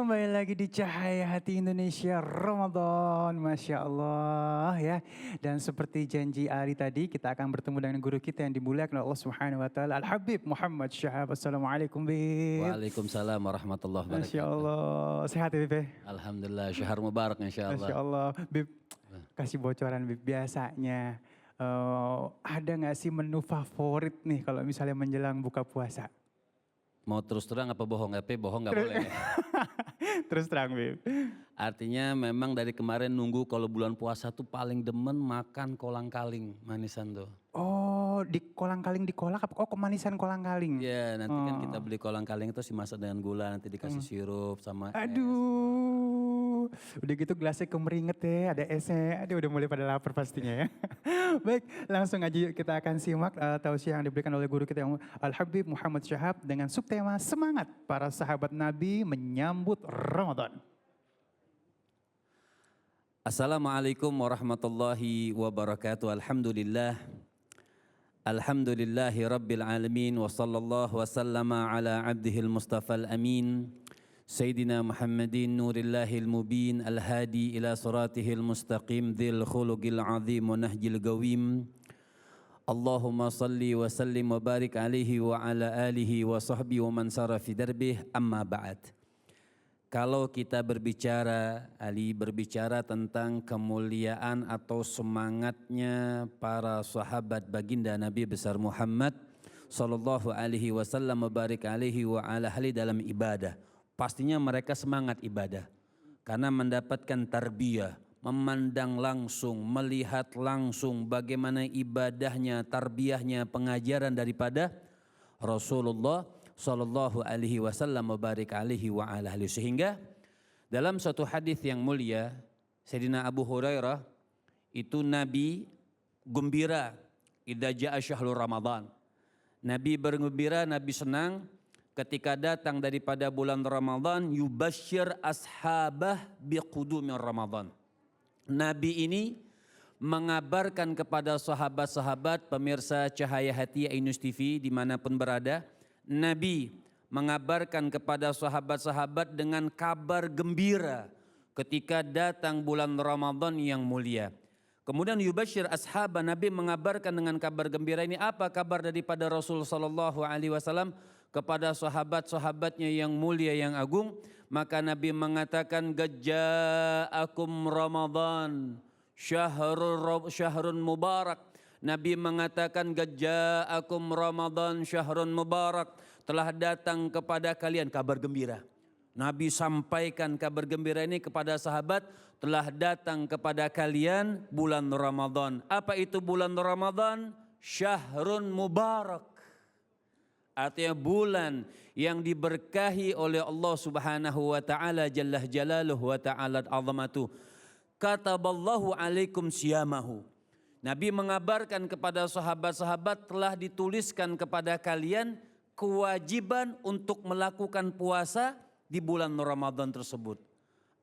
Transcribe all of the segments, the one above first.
Kembali lagi di Cahaya Hati Indonesia Ramadan, Masya Allah ya. Dan seperti janji Ari tadi, kita akan bertemu dengan guru kita yang dimuliakan oleh Allah Subhanahu Wa Taala, Al Habib Muhammad Syahab. Assalamualaikum Bib. Waalaikumsalam warahmatullahi wabarakatuh. Masya Allah, sehat ya Bib? Alhamdulillah, syahr mubarak insya Allah. Masya Allah, Bib. Kasih bocoran Bib, biasanya ada nggak sih menu favorit nih kalau misalnya menjelang buka puasa? Mau terus terang apa bohong? Bohong nggak boleh. Terus terang Bib. Artinya memang dari kemarin nunggu kalau bulan puasa tuh paling demen makan kolang-kaling manisan tuh. Oh, di kolang-kaling dikolak apa? Oh, kemanisan kolang-kaling. Ya nanti kan kita beli kolang-kaling itu dimasak dengan gula, nanti dikasih sirup sama es. Aduh, udah gitu gelasnya kemeringet ya, ada esnya. Aduh, udah mulai pada lapar pastinya ya. Baik, langsung aja yuk kita akan simak tausiah yang diberikan oleh guru kita yang Al Habib Muhammad Syahab dengan subtema semangat para sahabat Nabi menyambut Ramadan. Assalamualaikum warahmatullahi wabarakatuh. Alhamdulillahi rabbil alamin wa sallallahu wa sallama ala abdihil mustafal amin. Sayyidina Muhammadin nurillahil mubin al-hadi ila suratihil mustaqim dhil khuluqil azim wa nahjil gawim. Allahumma salli wa sallim wa barik alaihi wa ala alihi wa sahbihi wa man sara fi darbih amma ba'd. Kalau kita berbicara tentang kemuliaan atau semangatnya para sahabat baginda Nabi besar Muhammad sallallahu alaihi wasallam barik alaihi wa ala ahli dalam ibadah. Pastinya mereka semangat ibadah karena mendapatkan tarbiyah, memandang langsung, melihat langsung bagaimana ibadahnya, tarbiyahnya, pengajaran daripada Rasulullah sallallahu alaihi wasallam barik alaihi wa ala ahli. Sehingga dalam suatu hadis yang mulia Sayyidina Abu Hurairah itu Nabi gembira idza jaa syahrul Ramadan. Nabi bergembira, Nabi senang ketika datang daripada bulan Ramadan, yubasyir ashabah biqudumi Ramadan. Nabi ini mengabarkan kepada sahabat-sahabat pemirsa Cahaya Hati Ainus TV dimanapun berada. Nabi mengabarkan kepada sahabat-sahabat dengan kabar gembira ketika datang bulan Ramadan yang mulia. Kemudian yubasyir ashabah, Nabi mengabarkan dengan kabar gembira ini apa kabar daripada Rasul sallallahu alaihi wasallam kepada sahabat-sahabatnya yang mulia yang agung. Maka Nabi mengatakan gajja'akum Ramadan syahrun mubarak. Nabi mengatakan gajja'akum Ramadan syahrun mubarak, telah datang kepada kalian kabar gembira. Nabi sampaikan kabar gembira ini kepada sahabat, telah datang kepada kalian bulan Ramadan. Apa itu bulan Ramadan? Syahrun mubarak. Artinya bulan yang diberkahi oleh Allah Subhanahu wa taala jalla jalaluhu wa ta'ala azamatuh. Kataballahu alaikum siyamahu. Nabi mengabarkan kepada sahabat-sahabat telah dituliskan kepada kalian kewajiban untuk melakukan puasa di bulan Ramadan tersebut.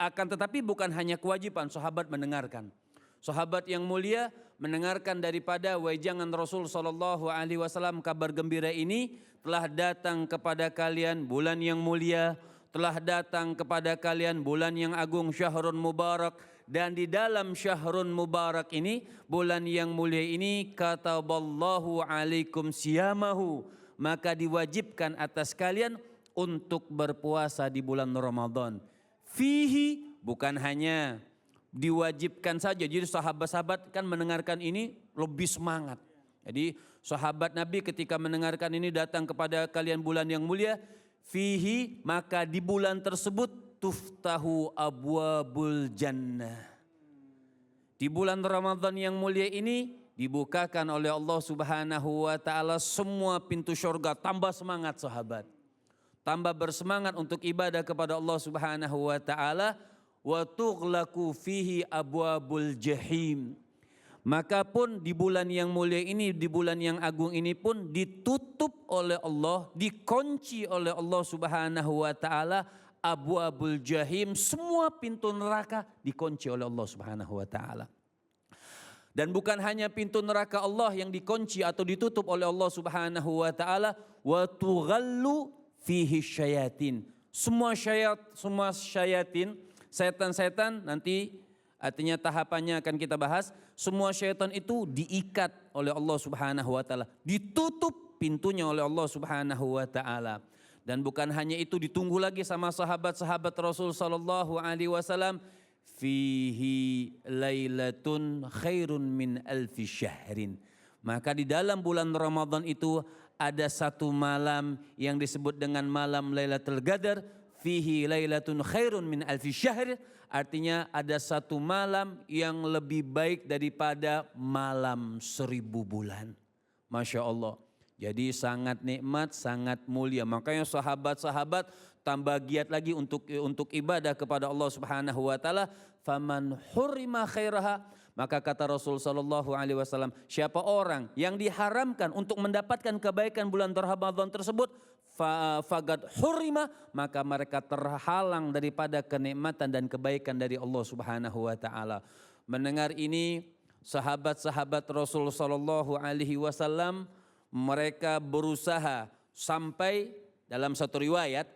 Akan tetapi bukan hanya kewajiban, sahabat mendengarkan. Sahabat yang mulia mendengarkan daripada wejangan Rasul sallallahu alaihi wasallam kabar gembira ini, telah datang kepada kalian bulan yang mulia, telah datang kepada kalian bulan yang agung syahrun mubarak, dan di dalam syahrun mubarak ini, bulan yang mulia ini, kataballahu alaikum siyamahu, maka diwajibkan atas kalian untuk berpuasa di bulan Ramadan. Fihi, bukan hanya diwajibkan saja, jadi sahabat-sahabat kan mendengarkan ini lebih semangat. Jadi sahabat Nabi ketika mendengarkan ini datang kepada kalian bulan yang mulia, fihi, maka di bulan tersebut tuftahu abwabul jannah. Di bulan Ramadan yang mulia ini dibukakan oleh Allah Subhanahu wa taala semua pintu surga. Tambah semangat sahabat. Tambah bersemangat untuk ibadah kepada Allah Subhanahu wa taala. Wa tughlaqu fihi abwabul jahim. Maka pun di bulan yang mulia ini, di bulan yang agung ini pun ditutup oleh Allah, dikunci oleh Allah Subhanahu wa taala abwabul jahim, semua pintu neraka dikunci oleh Allah Subhanahu wa taala. Dan bukan hanya pintu neraka Allah yang dikunci atau ditutup oleh Allah Subhanahu wa taala, wa tughallu fihi syayatin. semua syayatin, setan-setan nanti artinya tahapannya akan kita bahas. Semua syaitan itu diikat oleh Allah Subhanahu wa taala, ditutup pintunya oleh Allah Subhanahu wa taala. Dan bukan hanya itu, ditunggu lagi sama sahabat-sahabat Rasul sallallahu alaihi wasallam, fihi lailatun khairun min alfi syahrin. Maka di dalam bulan Ramadan itu ada satu malam yang disebut dengan malam Lailatul Qadar, fihi lailatun khairun min alfi syahr, artinya ada satu malam yang lebih baik daripada malam 1000 bulan. Masya Allah. Jadi sangat nikmat, sangat mulia. Makanya sahabat-sahabat tambah giat lagi untuk ibadah kepada Allah Subhanahu wa taala. Faman hurima khairaha, maka kata Rasul sallallahu alaihi wasallam, siapa orang yang diharamkan untuk mendapatkan kebaikan bulan Ramadan tersebut, fagad hurima, maka mereka terhalang daripada kenikmatan dan kebaikan dari Allah Subhanahu wa taala. Mendengar ini, sahabat-sahabat Rasul sallallahu alaihi wasallam mereka berusaha sampai dalam satu riwayat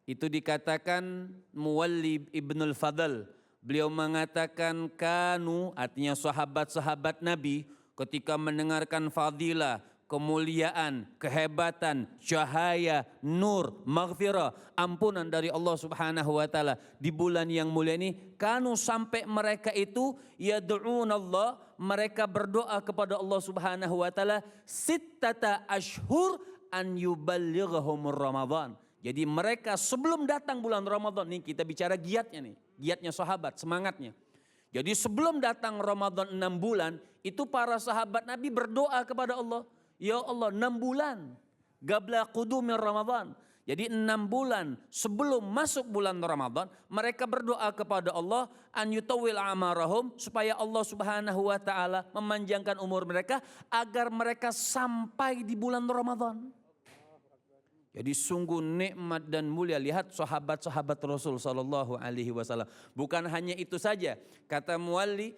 itu dikatakan Muwalli ibnul Fadl, beliau mengatakan kanu, artinya sahabat-sahabat Nabi ketika mendengarkan fadilah, kemuliaan, kehebatan, cahaya, nur, maghfirah, ampunan dari Allah Subhanahu wa taala di bulan yang mulia ini, kanu sampai mereka itu yad'unallah, mereka berdoa kepada Allah Subhanahu wa taala sittata ashhur an yuballighahumur Ramadan. Jadi mereka sebelum datang bulan Ramadan, nih kita bicara giatnya nih, giatnya sahabat, semangatnya. Jadi sebelum datang Ramadan 6 bulan, itu para sahabat Nabi berdoa kepada Allah, ya Allah 6 bulan, qabla qudumir Ramadan. Jadi 6 bulan sebelum masuk bulan Ramadan, mereka berdoa kepada Allah an yutawil amarahum, supaya Allah Subhanahu wa taala memanjangkan umur mereka agar mereka sampai di bulan Ramadan. Jadi sungguh nikmat dan mulia. Lihat sahabat-sahabat Rasul sallallahu alaihi wasallam. Bukan hanya itu saja. Kata Mualli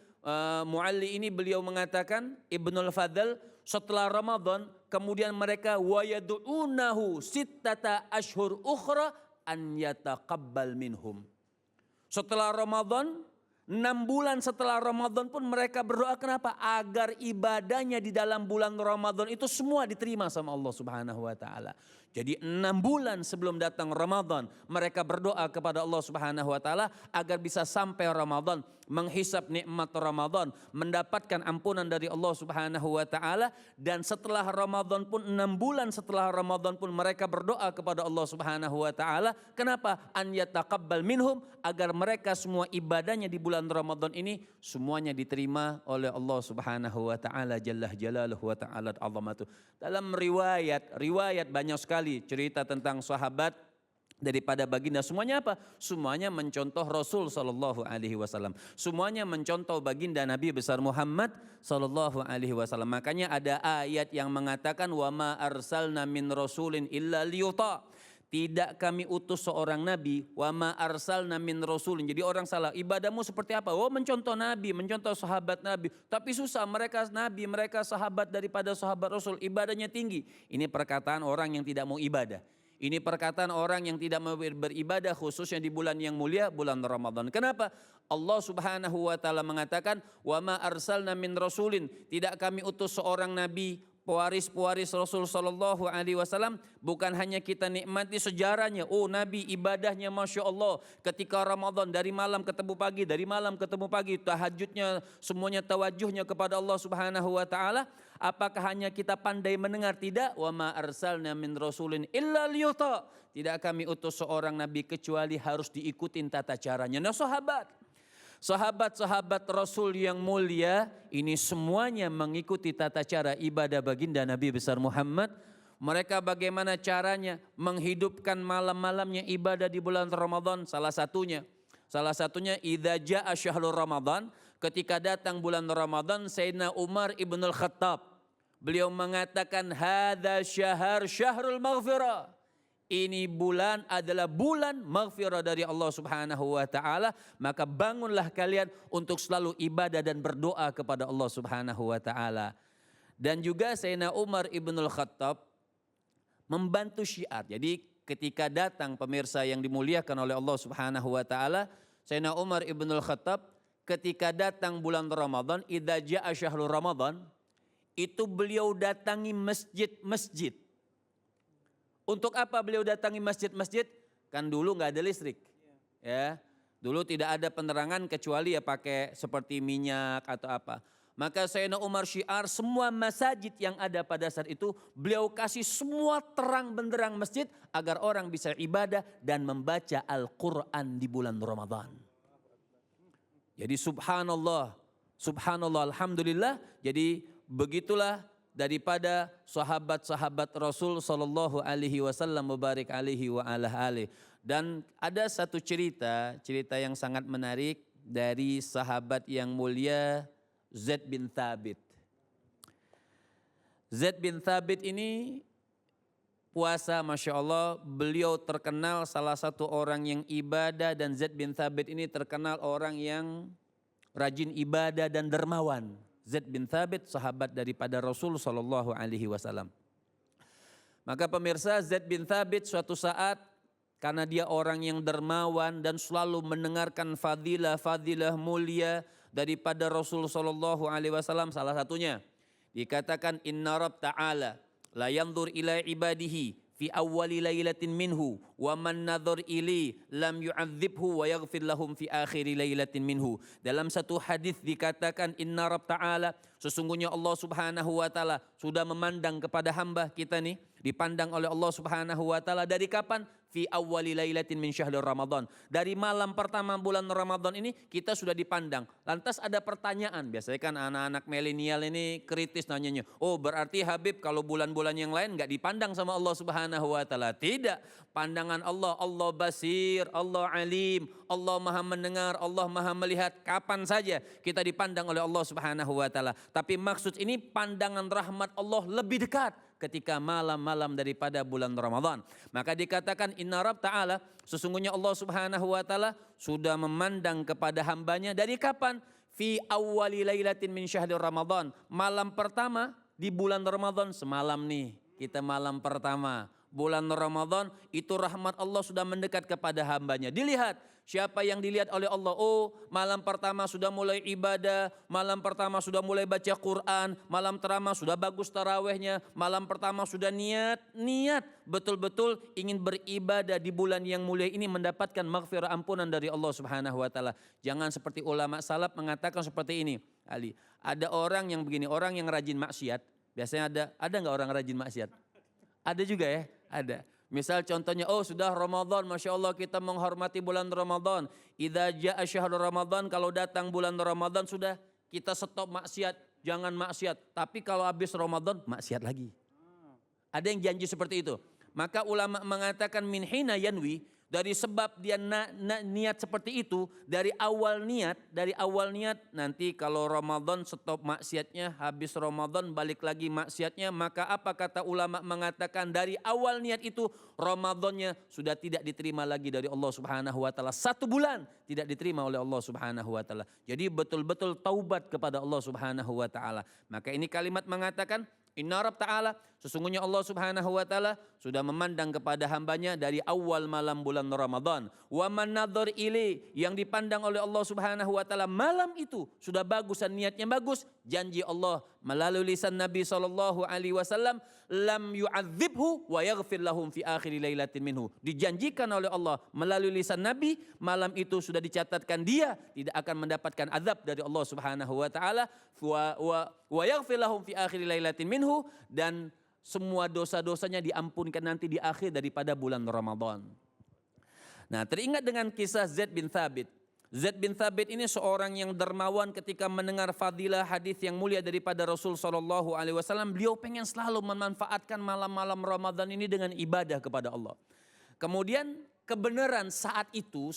ini beliau mengatakan, Ibnul Fadl, setelah Ramadan kemudian mereka wayadu'unahu sittata ashhur ukhra an yataqabbal minhum. Setelah Ramadan, 6 bulan setelah Ramadan pun mereka berdoa, kenapa? Agar ibadahnya di dalam bulan Ramadan itu semua diterima sama Allah Subhanahu wa taala. Jadi 6 bulan sebelum datang Ramadan, mereka berdoa kepada Allah Subhanahu wa taala agar bisa sampai Ramadan, menghisap nikmat Ramadan, mendapatkan ampunan dari Allah Subhanahu wa taala. Dan setelah Ramadan pun, 6 bulan setelah Ramadan pun mereka berdoa kepada Allah Subhanahu wa taala, kenapa? An yataqabbal minhum, agar mereka semua ibadahnya di bulan Ramadan ini semuanya diterima oleh Allah Subhanahu wa taala jalla jalaluhu wa ta'ala azamatuh. Dalam riwayat banyak sekali cerita tentang sahabat daripada baginda. Semuanya apa? Semuanya mencontoh Rasul sallallahu alaihi wasallam. Semuanya mencontoh baginda Nabi besar Muhammad sallallahu alaihi wasallam. Makanya ada ayat yang mengatakan wa ma arsalna min rasulin illa liyuta. Tidak kami utus seorang nabi, wa ma arsalna min rasulin. Jadi orang salah, ibadahmu seperti apa? Oh, mencontoh nabi, mencontoh sahabat nabi. Tapi susah, mereka nabi, mereka sahabat daripada sahabat Rasul, ibadahnya tinggi. Ini perkataan orang yang tidak mau ibadah. Ini perkataan orang yang tidak mau beribadah, khususnya di bulan yang mulia, bulan Ramadan. Kenapa? Allah Subhanahu wa taala mengatakan, wa ma arsalna min rasulin. Tidak kami utus seorang nabi, pewaris Rasul sallallahu alaihi wasallam, bukan hanya kita nikmati sejarahnya. Oh, Nabi ibadahnya Masya Allah ketika Ramadan, dari malam ketemu pagi, dari malam ketemu pagi, tahajudnya semuanya tawajuhnya kepada Allah Subhanahu wa taala. Apakah hanya kita pandai mendengar? Tidak. Wa ma arsalna min rasulin illa liyuta. Tidak kami utus seorang nabi kecuali harus diikutin tata caranya. Nah, sahabat-sahabat Rasul yang mulia ini semuanya mengikuti tata cara ibadah baginda Nabi besar Muhammad. Mereka bagaimana caranya menghidupkan malam-malamnya ibadah di bulan Ramadan? Salah satunya idza jaa syahrul Ramadan, ketika datang bulan Ramadan, Sayyidina Umar ibnul Khattab beliau mengatakan hadza syahrul maghfirah. Ini bulan adalah bulan maghfirah dari Allah Subhanahu wa taala, maka bangunlah kalian untuk selalu ibadah dan berdoa kepada Allah Subhanahu wa taala. Dan juga Sayyidina Umar ibnul Khattab membantu syiar. Jadi ketika datang pemirsa yang dimuliakan oleh Allah Subhanahu wa taala, Sayyidina Umar Ibnul Khattab ketika datang bulan Ramadan, idza jaa syahrul Ramadan, itu beliau datangi masjid-masjid. Untuk apa beliau datangi masjid-masjid? Kan dulu nggak ada listrik. Ya, dulu tidak ada penerangan kecuali ya pakai seperti minyak atau apa. Maka Sayyidina Umar syiar semua masjid yang ada pada saat itu beliau kasih semua terang benderang masjid agar orang bisa ibadah dan membaca Al-Quran di bulan Ramadan. Jadi subhanallah, subhanallah, alhamdulillah. Jadi begitulah daripada sahabat-sahabat Rasul sallallahu alaihi wasallam mubarik alaihi wa ala alihi. Dan ada satu cerita yang sangat menarik dari sahabat yang mulia Zaid bin Thabit. Zaid bin Thabit ini puasa, Masya Allah, beliau terkenal salah satu orang yang ibadah, dan Zaid bin Thabit ini terkenal orang yang rajin ibadah dan dermawan. Zaid bin Thabit sahabat daripada Rasul sallallahu alaihi wasallam. Maka pemirsa, Zaid bin Thabit suatu saat karena dia orang yang dermawan dan selalu mendengarkan fadilah mulia daripada Rasul sallallahu alaihi wasallam, salah satunya dikatakan inna rabb ta'ala la yanzur ila ibadihi fi awwali lailatin minhu wa man nadhar ili lam yu'adzibhu wa yaghfir lahum fi akhiri lailatin minhu. Dalam satu hadis dikatakan inna rabb ta'ala, sesungguhnya Allah Subhanahu wa taala sudah memandang kepada hamba kita nih, dipandang oleh Allah Subhanahu wa taala dari kapan? Fi awwali lailatin min syahril Ramadan. Dari malam pertama bulan Ramadan ini kita sudah dipandang. Lantas ada pertanyaan, biasanya kan anak-anak milenial ini kritis nanyanya, oh berarti Habib kalau bulan-bulan yang lain nggak dipandang sama Allah Subhanahu wa taala? Tidak, pandangan Allah, Allah basir, Allah alim, Allah maha mendengar, Allah maha melihat, kapan saja kita dipandang oleh Allah Subhanahu wa taala. Tapi maksud ini pandangan rahmat Allah lebih dekat ketika malam-malam daripada bulan Ramadan. Maka dikatakan inna rabb ta'ala, sesungguhnya Allah Subhanahu wa taala sudah memandang kepada hambanya dari kapan? Fi awwali lailatin min syahril Ramadan. Malam pertama di bulan Ramadan, semalam nih kita malam pertama bulan Ramadan, itu rahmat Allah sudah mendekat kepada hambanya. Dilihat siapa yang dilihat oleh Allah. Oh, malam pertama sudah mulai ibadah, malam pertama sudah mulai baca Quran, malam pertama sudah bagus tarawehnya, malam pertama sudah niat betul-betul ingin beribadah di bulan yang mulia ini, mendapatkan maghfirah, ampunan dari Allah Subhanahu wa taala. Jangan seperti ulama salaf mengatakan seperti ini. Ali, ada orang yang begini, orang yang rajin maksiat. Biasanya ada enggak orang rajin maksiat? Ada juga ya, ada. Misal contohnya, oh sudah Ramadan, Masya Allah kita menghormati bulan Ramadan. Idza jaa syahrul Ramadan, kalau datang bulan Ramadan sudah kita stop maksiat, jangan maksiat. Tapi kalau habis Ramadan, maksiat lagi. Ada yang janji seperti itu. Maka ulama mengatakan min hina yanwi, dari sebab dia niat seperti itu, dari awal niat nanti kalau Ramadan stop maksiatnya, habis Ramadan balik lagi maksiatnya, maka apa kata ulama mengatakan dari awal niat itu Ramadannya sudah tidak diterima lagi dari Allah Subhanahu wa taala. 1 bulan tidak diterima oleh Allah Subhanahu wa taala. Jadi betul-betul taubat kepada Allah Subhanahu wa taala. Maka ini kalimat mengatakan inna rabb ta'ala, sesungguhnya Allah Subhanahu wa taala sudah memandang kepada hambanya dari awal malam bulan Ramadan. Wa man nadhar ili, yang dipandang oleh Allah Subhanahu wa taala malam itu sudah bagus dan niatnya bagus, janji Allah melalui lisan Nabi sallallahu alaihi wasallam, lam yu'adzibhu wa yaghfir lahum fi akhir lailatin minhu. Dijanjikan oleh Allah melalui lisan Nabi, malam itu sudah dicatatkan dia tidak akan mendapatkan azab dari Allah Subhanahu wa taala, wa yaghfir lahum fi akhir lailatin minhu, dan semua dosa-dosanya diampunkan nanti di akhir daripada bulan Ramadan. Nah, teringat dengan kisah Zaid bin Thabit. Zaid bin Thabit ini seorang yang dermawan ketika mendengar fadilah hadis yang mulia daripada Rasul sallallahu alaihi wasallam, beliau pengen selalu memanfaatkan malam-malam Ramadan ini dengan ibadah kepada Allah. Kemudian kebenaran saat itu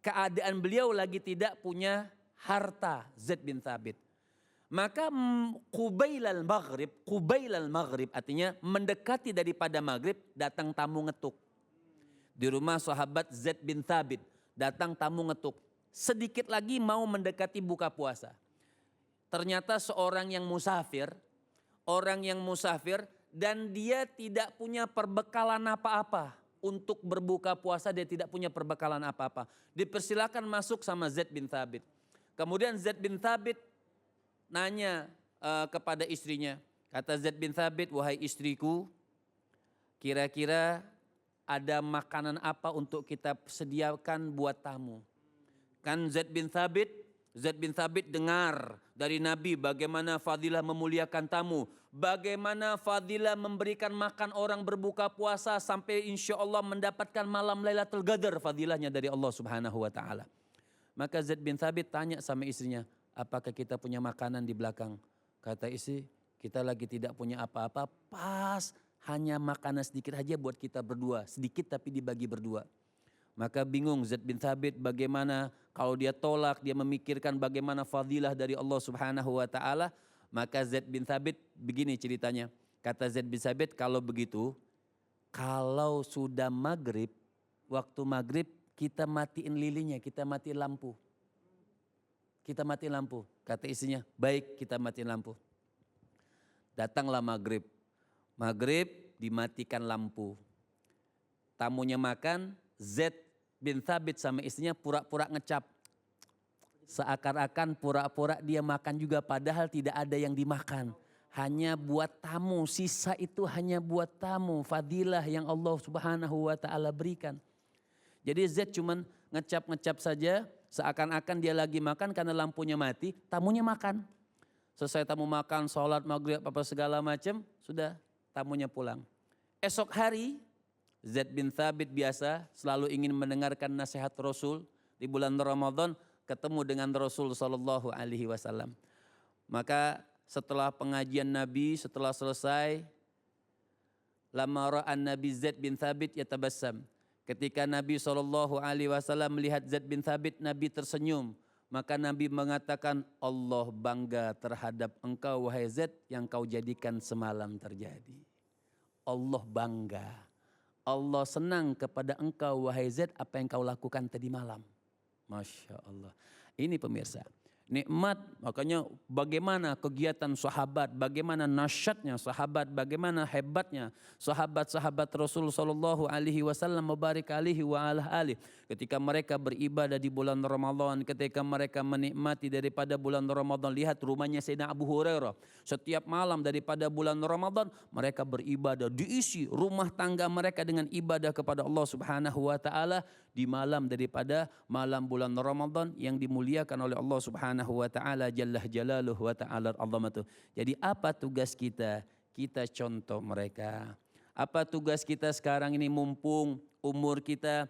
keadaan beliau lagi tidak punya harta, Zaid bin Thabit. Maka Qubailal maghrib artinya mendekati daripada maghrib, datang tamu ngetuk. Di rumah sahabat Zaid bin Thabit, datang tamu ngetuk. Sedikit lagi mau mendekati buka puasa. Ternyata seorang yang musafir dan dia tidak punya perbekalan apa-apa. Untuk berbuka puasa dia tidak punya perbekalan apa-apa. Dipersilakan masuk sama Zaid bin Thabit. Kemudian Zaid bin Thabit nanya kepada istrinya. Kata Zaid bin Thabit, wahai istriku, kira-kira ada makanan apa untuk kita sediakan buat tamu? Kan Zaid bin Thabit dengar dari Nabi bagaimana fadilah memuliakan tamu. Bagaimana fadilah memberikan makan orang berbuka puasa sampai insya Allah mendapatkan malam Lailatul Qadar, fadilahnya dari Allah Subhanahu wa taala. Maka Zaid bin Thabit tanya sama istrinya, apakah kita punya makanan di belakang? Kata istri, kita lagi tidak punya apa-apa, pas hanya makanan sedikit aja buat kita berdua, sedikit tapi dibagi berdua. Maka bingung Zaid bin Thabit bagaimana kalau dia tolak, dia memikirkan bagaimana fadilah dari Allah Subhanahu wa taala. Maka Zaid bin Thabit begini ceritanya. Kata Zaid bin Thabit, kalau begitu, kalau sudah maghrib, waktu maghrib kita matiin lilinnya, kita matiin lampu. Kita matiin lampu. Kata istrinya, baik kita matiin lampu. Datanglah maghrib. Maghrib dimatikan lampu. Tamunya makan, Zaid bin Thabit sama istrinya pura-pura ngecap. Seakan-akan pura-pura dia makan juga padahal tidak ada yang dimakan. Hanya buat tamu, sisa itu hanya buat tamu. Fadilah yang Allah Subhanahu wa taala berikan. Jadi Zaid cuman ngecap-ngecap saja, seakan-akan dia lagi makan karena lampunya mati, tamunya makan. Selesai tamu makan, sholat, maghrib, apa segala macam, sudah tamunya pulang. Esok hari, Zaid bin Thabit biasa selalu ingin mendengarkan nasihat Rasul di bulan Ramadan, ketemu dengan Rasul sallallahu alaihi wasallam. Maka setelah pengajian Nabi, setelah selesai, lama ra'an Nabi Zaid bin Thabit yatabassam. Ketika Nabi sallallahu alaihi wasallam melihat Zaid bin Thabit, Nabi tersenyum. Maka Nabi mengatakan, Allah bangga terhadap engkau wahai Zaid yang kau jadikan semalam terjadi. Allah bangga. Allah senang kepada engkau wahai Zaid apa yang kau lakukan tadi malam. Masya Allah. Ini pemirsa, nikmat, makanya bagaimana kegiatan sahabat, bagaimana nasyatnya sahabat, bagaimana hebatnya sahabat-sahabat Rasul sallallahu alaihi wasallam mubarik alaihi wa ala alihi. Ketika mereka beribadah di bulan Ramadan, ketika mereka menikmati daripada bulan Ramadan, lihat rumahnya Sayyidina Abu Hurairah. Setiap malam daripada bulan Ramadan mereka beribadah, diisi rumah tangga mereka dengan ibadah kepada Allah Subhanahu wa taala di malam daripada malam bulan Ramadan yang dimuliakan oleh Allah Subhanahu wa taala jalla jalaluhu wa ta'ala azamatuh. Jadi apa tugas kita? Kita contoh mereka. Apa tugas kita sekarang ini mumpung umur kita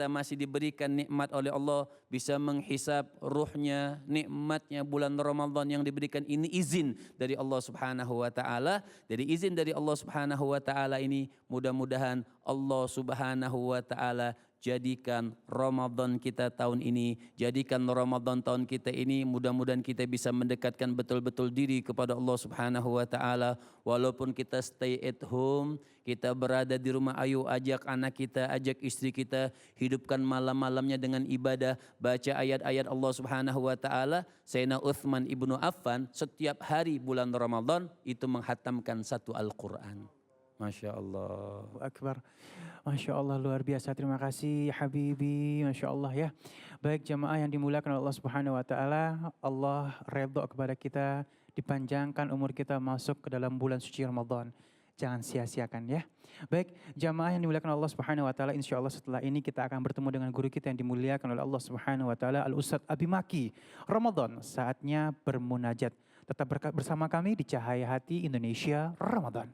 masih diberikan nikmat oleh Allah, bisa menghisap ruhnya, nikmatnya bulan Ramadan yang diberikan ini izin dari Allah Subhanahu wa taala. Dari izin dari Allah Subhanahu wa taala ini mudah-mudahan Allah Subhanahu wa taala jadikan Ramadan kita tahun ini, jadikan Ramadan tahun kita ini, mudah-mudahan kita bisa mendekatkan betul-betul diri kepada Allah Subhanahu wa taala. Walaupun kita stay at home, kita berada di rumah, ayo ajak anak kita, ajak istri kita, hidupkan malam-malamnya dengan ibadah, baca ayat-ayat Allah Subhanahu wa taala. Sayyidina Utsman ibnu Affan setiap hari bulan Ramadan itu menghatamkan satu Al-Quran. Masya Allah. Akbar. Masya Allah, luar biasa. Terima kasih Habibi. Masya Allah ya. Baik jamaah yang dimuliakan oleh Allah Subhanahu wa taala, Allah redha kepada kita, dipanjangkan umur kita masuk ke dalam bulan suci Ramadan. Jangan sia-siakan ya. Baik jamaah yang dimuliakan oleh Allah Subhanahu wa taala, insya Allah setelah ini kita akan bertemu dengan guru kita yang dimuliakan oleh Allah Subhanahu wa taala, Al-Ustadz Abi Maki. Ramadan saatnya bermunajat. Tetap bersama kami di Cahaya Hati Indonesia Ramadan.